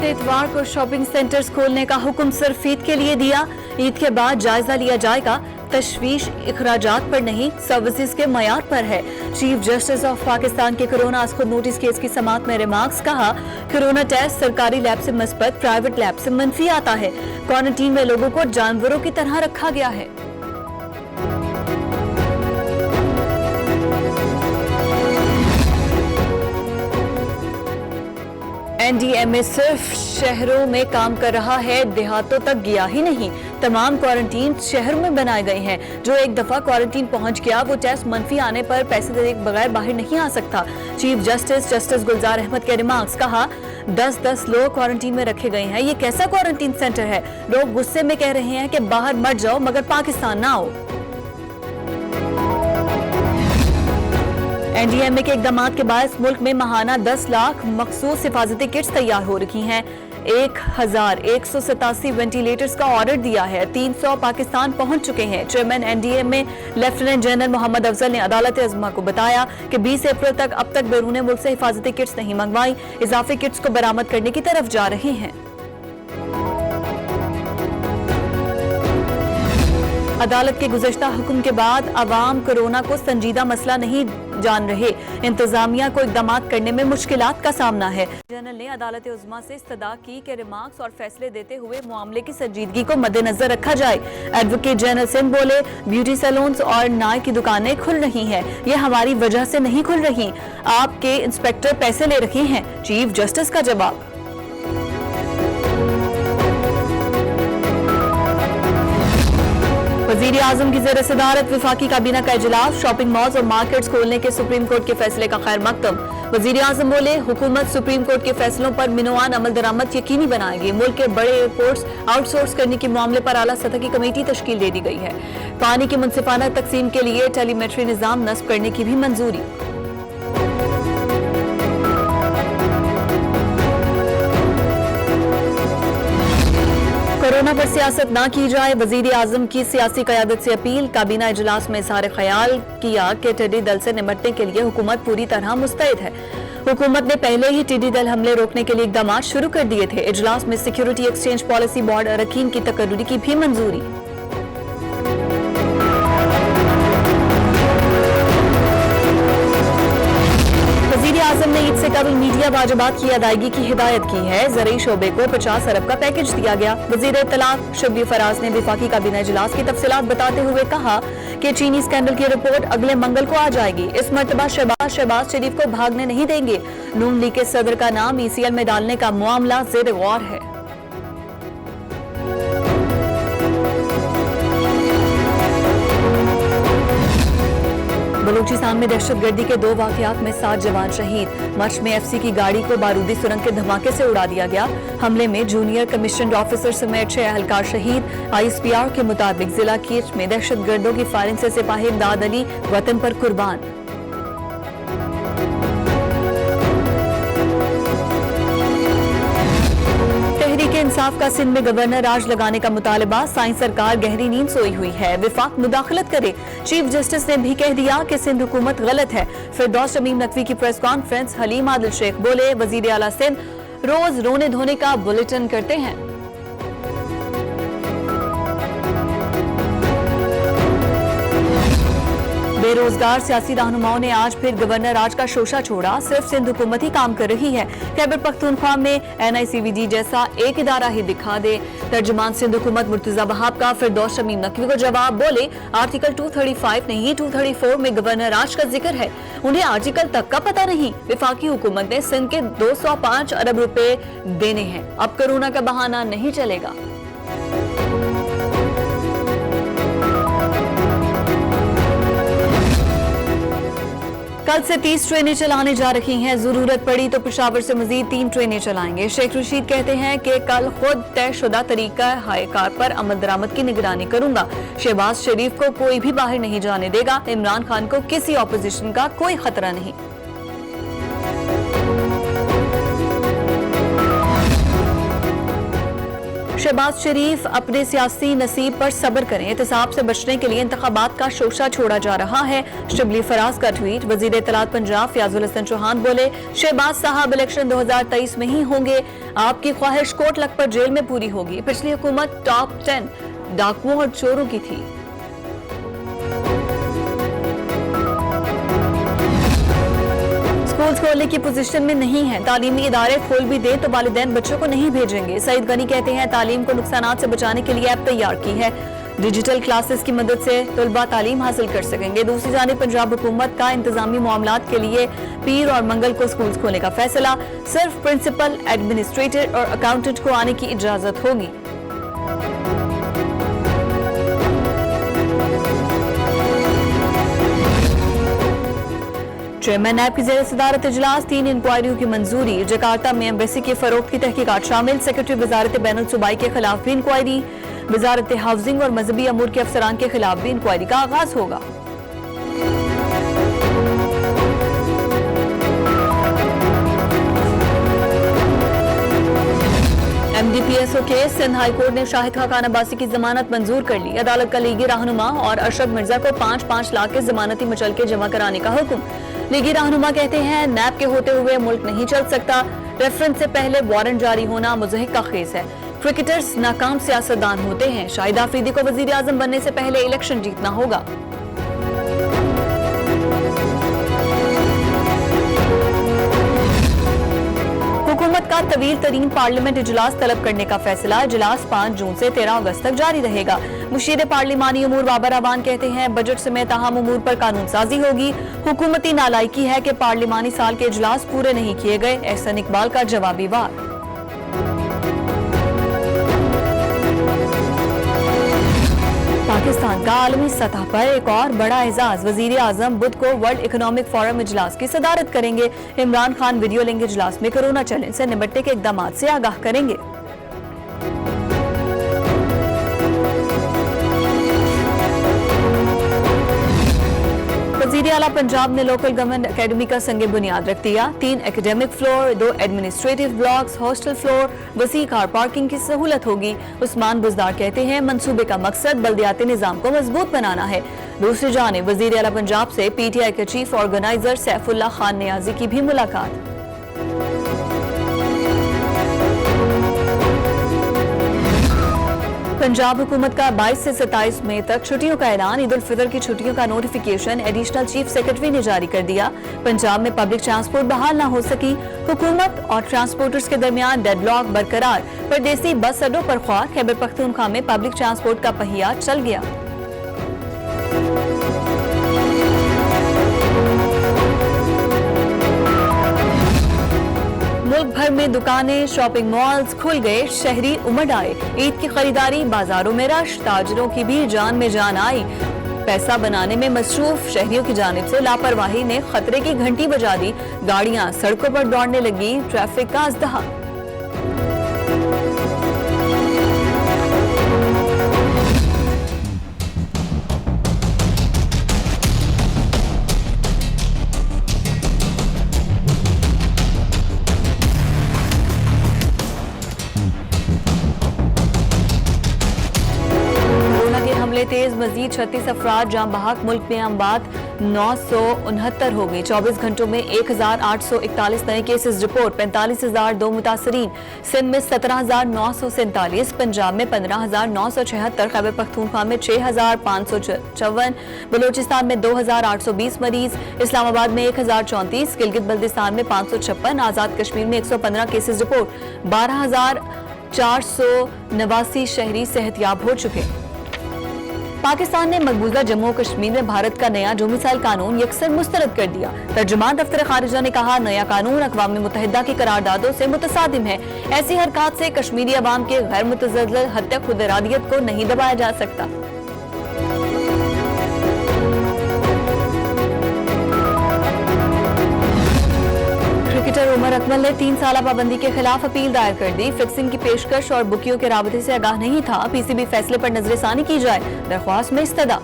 से इतवार को शॉपिंग सेंटर्स खोलने का हुक्म सिर्फ ईद के लिए दिया। ईद के बाद जायजा लिया जाएगा। तशवीश इखराजात पर नहीं, सर्विसेज के मयार पर है। चीफ जस्टिस ऑफ पाकिस्तान के कोरोना खुद नोटिस केस की समाअत में रिमार्क्स कहा, कोरोना टेस्ट सरकारी लैब से मुस्बत, प्राइवेट लैब से मनफी आता है। क्वारंटीन में लोगों को जानवरों की तरह रखा गया है। एनडीएमए सिर्फ शहरों में काम कर रहा है, देहातों तक गया ही नहीं। तमाम क्वारंटीन शहरों में बनाए गए हैं। जो एक दफा क्वारंटीन पहुंच गया वो टेस्ट मनफी आने पर पैसे देने के बगैर बाहर नहीं आ सकता। चीफ जस्टिस गुलजार अहमद के रिमार्क्स कहा, 10-10 लोग क्वारंटीन में रखे गए हैं। ये कैसा क्वारंटीन सेंटर है? लोग गुस्से में कह रहे हैं कि बाहर मत जाओ मगर पाकिस्तान ना आओ। एनडीएमए के इकदाम के बाद मुल्क में माहाना 10 लाख मखसूस हिफाजती किट्स तैयार हो रही हैं। 1187 वेंटिलेटर्स का ऑर्डर दिया है। 300 पाकिस्तान पहुंच चुके हैं। Chairman NDMA lieutenant general Mohammad Afzal ने अदालत अज़्मा को बताया कि 20 अप्रैल तक अब तक बैरून मुल्क से हिफाजती किट्स नहीं मंगवाई। इजाफी किट्स को बरामद करने की तरफ जा रहे हैं। अदालत के गुज़श्ता हुक्म के बाद अवाम कोरोना को संजीदा मसला नहीं जान रहे। इंतजामिया को इकदाम करने में मुश्किलात का सामना है। जनरल ने अदालत उज़्मा से इस्तदा की कि रिमार्क्स और फैसले देते हुए मामले की संजीदगी को मद्देनजर रखा जाए। एडवोकेट जनरल सिंध बोले, ब्यूटी सैलून्स और नाई की दुकानें खुल रही हैं, ये हमारी वजह से नहीं खुल रही। आपके इंस्पेक्टर पैसे ले रखे हैं। चीफ जस्टिस का जवाब। वज़ीर आज़म की ज़ेर सदारत वफाकी काबीना का इजलास, शॉपिंग मॉल्स और मार्केट्स खोलने के सुप्रीम कोर्ट के फैसले का खैर मकदम। वज़ीर आज़म बोले, हुकूमत सुप्रीम कोर्ट के फैसलों पर मिनवान अमल दरामद यकीनी बनाएगी। मुल्क के बड़े एयरपोर्ट्स आउटसोर्स करने के मामले पर आला सतह की कमेटी तश्कील दे दी गई है। पानी की मुनसिफाना तकसीम के लिए टेलीमेट्री निज़ाम नस्ब करने की भी मंजूरी। कोरोना पर सियासत ना की जाए, वज़ीर आज़म की सियासी क़यादत से अपील। काबीना इजलास में इज़हार ख्याल किया कि टिड्डी दल से निपटने के लिए हुकूमत पूरी तरह मुस्तैद है। हुकूमत ने पहले ही टिड्डी दल हमले रोकने के लिए इक़दाम शुरू कर दिए थे। इजलास में सिक्योरिटी एक्सचेंज पॉलिसी बोर्ड अरकान की तकर्रुरी की भी मंजूरी। वज़ीर आज़म ने ईद से कबल मीडिया वाजिबात की अदायगी की हिदायत की है। ज़रूरी शोबे को 50 अरब का पैकेज दिया गया। वज़ीर इत्तलात शब्बीर फराज ने वफाकी काबीना इजलास की तफसीलात बताते हुए कहा कि चीनी स्कैंडल की रिपोर्ट अगले मंगल को आ जाएगी। इस मरतबा शहबाज शरीफ को भागने नहीं देंगे। नून लीग के सदर का नाम ECL में डालने का मामला ज़ेर गौर है। बलूचिस्तान में दहशतगर्दी के 2 वाक़यात में 7 जवान शहीद। मर्च में FC की गाड़ी को बारूदी सुरंग के धमाके से उड़ा दिया गया। हमले में जूनियर कमिश्नड ऑफिसर समेत 6 अहलकार शहीद। ISPR के मुताबिक जिला कीच में दहशतगर्दों की फायरिंग से सिपाही इमदाद अली वतन पर कुर्बान। तहरीक इंसाफ का सिंध में गवर्नर राज लगाने का मुतालबा। साइंस सरकार गहरी नींद सोई हुई है, विफाक मुदाखलत करे। चीफ जस्टिस ने भी कह दिया कि सिंध हुकूमत गलत है। फिरदौस शमीम नकवी की प्रेस कॉन्फ्रेंस। हलीम आदिल शेख बोले, वजीर आला सिंध रोज रोने धोने का बुलेटिन करते हैं। बेरोजगार सियासी रहनुमाओं ने आज फिर गवर्नर राज का शोशा छोड़ा। सिर्फ सिंध हुकूमत ही काम कर रही है। खैबर पख्तूनख्वा में NICVD जैसा एक इदारा ही दिखा दे। तर्जुमान सिंध हुकूमत मुर्तजा वहाब का फिरदौस शमीम नकवी को जवाब। बोले, आर्टिकल 235 नहीं 234 में गवर्नर राज का जिक्र है, उन्हें आर्टिकल तक का पता नहीं। विफाकी हुकूमत ने सिंध के 205 अरब रुपए देने हैं। अब कोरोना का बहाना नहीं चलेगा। कल से 30 ट्रेनें चलाने जा रही हैं। जरूरत पड़ी तो पेशावर से मजीद 3 ट्रेनें चलाएंगे। शेख रशीद कहते हैं कि कल खुद तयशुदा तरीका हाई कार पर अमल दरामद की निगरानी करूंगा। शहबाज शरीफ को कोई भी बाहर नहीं जाने देगा। इमरान खान को किसी ऑपोजिशन का कोई खतरा नहीं। शहबाज शरीफ अपने सियासी नसीब पर सब्र करें, एहतसाब से बचने के लिए इंतखाबात का शोशा छोड़ा जा रहा है। शिबली फराज का ट्वीट। वजीर इत्तलात पंजाब फयाजुल हसन चौहान बोले, शहबाज साहब इलेक्शन 2023 में ही होंगे, आपकी ख्वाहिश कोट लखपत जेल में पूरी होगी। पिछली हुकूमत टॉप 10 डाकुओं और चोरों की थी। स्कूल खोलने की पोजीशन में नहीं है, तालीमी इदारे खोल भी दें तो वालिदैन बच्चों को नहीं भेजेंगे। सईद गनी कहते हैं, तालीम को नुकसानात से बचाने के लिए ऐप तैयार की है, डिजिटल क्लासेस की मदद से तलबा तालीम हासिल कर सकेंगे। दूसरी जानिब पंजाब हुकूमत का इंतजामी मामलात के लिए पीर और मंगल को स्कूल खोलने का फैसला, सिर्फ प्रिंसिपल, एडमिनिस्ट्रेटर और अकाउंटेंट को आने की इजाजत होगी। चेयरमैन नैब की ज़ेर सदारत इजलास, 3 इंक्वायरियों की मंजूरी। जकार्ता में एम्बेसी की फरोख्त की तहकीकात शामिल। सेक्रेटरी वजारत बैनुल सूबाई के खिलाफ भी इंक्वायरी। वजारत हाउसिंग और मजहबी अमूर के अफसरान के खिलाफ भी इंक्वायरी का आगाज होगा। MDPSO केस, सिंध हाईकोर्ट ने शाहिद खाकान अब्बासी की जमानत मंजूर कर ली। अदालत का लीगी रहनुमा और अरशद मिर्जा को 5-5 लाख के जमानती मुचलके जमा कराने का हुक्म। लीगी रहनुमा कहते हैं, नैब के होते हुए मुल्क नहीं चल सकता, रेफरेंस से पहले वारंट जारी होना मुज़हिक का खेस है। क्रिकेटर्स नाकाम सियासतदान होते हैं, शाहिद आफरीदी को वजीर आजम बनने से पहले इलेक्शन जीतना होगा। हुकूमत का तवील तरीन पार्लियामेंट इजलास तलब करने का फैसला। इजलास 5 जून से 13 अगस्त तक जारी रहेगा। मुशीर पार्लिमानी उमूर बाबर अवान कहते हैं, बजट समेत अहम उमूर पर कानून साजी होगी। हुकूमती नालायकी है कि पार्लिमानी साल के इजलास पूरे नहीं किए गए। एहसन इकबाल का जवाबी वार। पाकिस्तान का आलमी सतह पर एक और बड़ा एजाज। वजीर आजम बुध को वर्ल्ड इकोनॉमिक फोरम इजलास की सदारत करेंगे। इमरान खान वीडियो लिंक इजलास में कोरोना चैलेंज से निपटने के इकदाम से आगाह करेंगे। वज़ीर आला पंजाब ने लोकल गवर्नमेंट अकेडमी का संगे बुनियाद रख दिया। 3 academic floor, 2 administrative blocks, hostel floor, वसी कार पार्किंग की सहूलत होगी। उस्मान बुजदार कहते हैं, मंसूबे का मकसद बल्दियाती निजाम को मजबूत बनाना है। दूसरी जानिब वज़ीर आला पंजाब से PTI के चीफ ऑर्गेनाइजर सैफुल्लाह खान नियाजी की भी मुलाकात। पंजाब हुकूमत का 22 से 27 मई तक छुट्टियों का ऐलान। ईद उल फितर की छुट्टियों का नोटिफिकेशन एडिशनल चीफ सेक्रेटरी ने जारी कर दिया। पंजाब में पब्लिक ट्रांसपोर्ट बहाल न हो सकी। हुकूमत और ट्रांसपोर्टर्स के दरमियान डेडलॉक बरकरार। परदेसी बस अड्डों पर ख्वार। खैबर पख्तूनख्वा में पब्लिक ट्रांसपोर्ट का पहिया चल गया। मुल्क भर में दुकानें, शॉपिंग मॉल्स खुल गए। शहरी उमड़ आए। ईद की खरीदारी, बाजारों में रश। ताजरों की भी जान में जान आई। पैसा बनाने में मसरूफ शहरियों की जानिब से लापरवाही ने खतरे की घंटी बजा दी। गाड़ियां सड़कों पर दौड़ने लगी। ट्रैफिक का अजदहा। तेज, मजीद 36 अफराद जाम बहक। मुल्क में अमवात 969 हो गई। 24 घंटों में 1841 नए केसेस रिपोर्ट। 45,002 मुतासरीन। सिंध में 17,947, पंजाब में 15,976, खैबर पख्तूनख्वा में 6,554, बलोचिस्तान में 2,820 मरीज, इस्लामाबाद में 1,034, गिलगित बल्दिस्तान में 556, आजाद कश्मीर में 115 केसेस रिपोर्ट। 12,489 शहरी सेहतयाब हो चुके। पाकिस्तान ने मकबूजा जम्मू कश्मीर में भारत का नया डोमिसाइल कानून यकसर मुस्तरद कर दिया। तर्जुमान दफ्तर खारिजा ने कहा, नया कानून अक़वाम मुत्तहिदा की करारदादों से मुतसादिम है। ऐसी हरकत से कश्मीरी अवाम के गैर मुतज़ल्ज़ल हद तक खुद इरादियत को नहीं दबाया जा सकता। क्रिकेटर उमर अकमल ने 3 साल पाबंदी के खिलाफ अपील दायर कर दी। फिक्सिंग की पेशकश और बुकियों के राबते से आगाह नहीं था। PCB फैसले पर नजरसानी की जाए, दरख्वास्त में इस्तदा।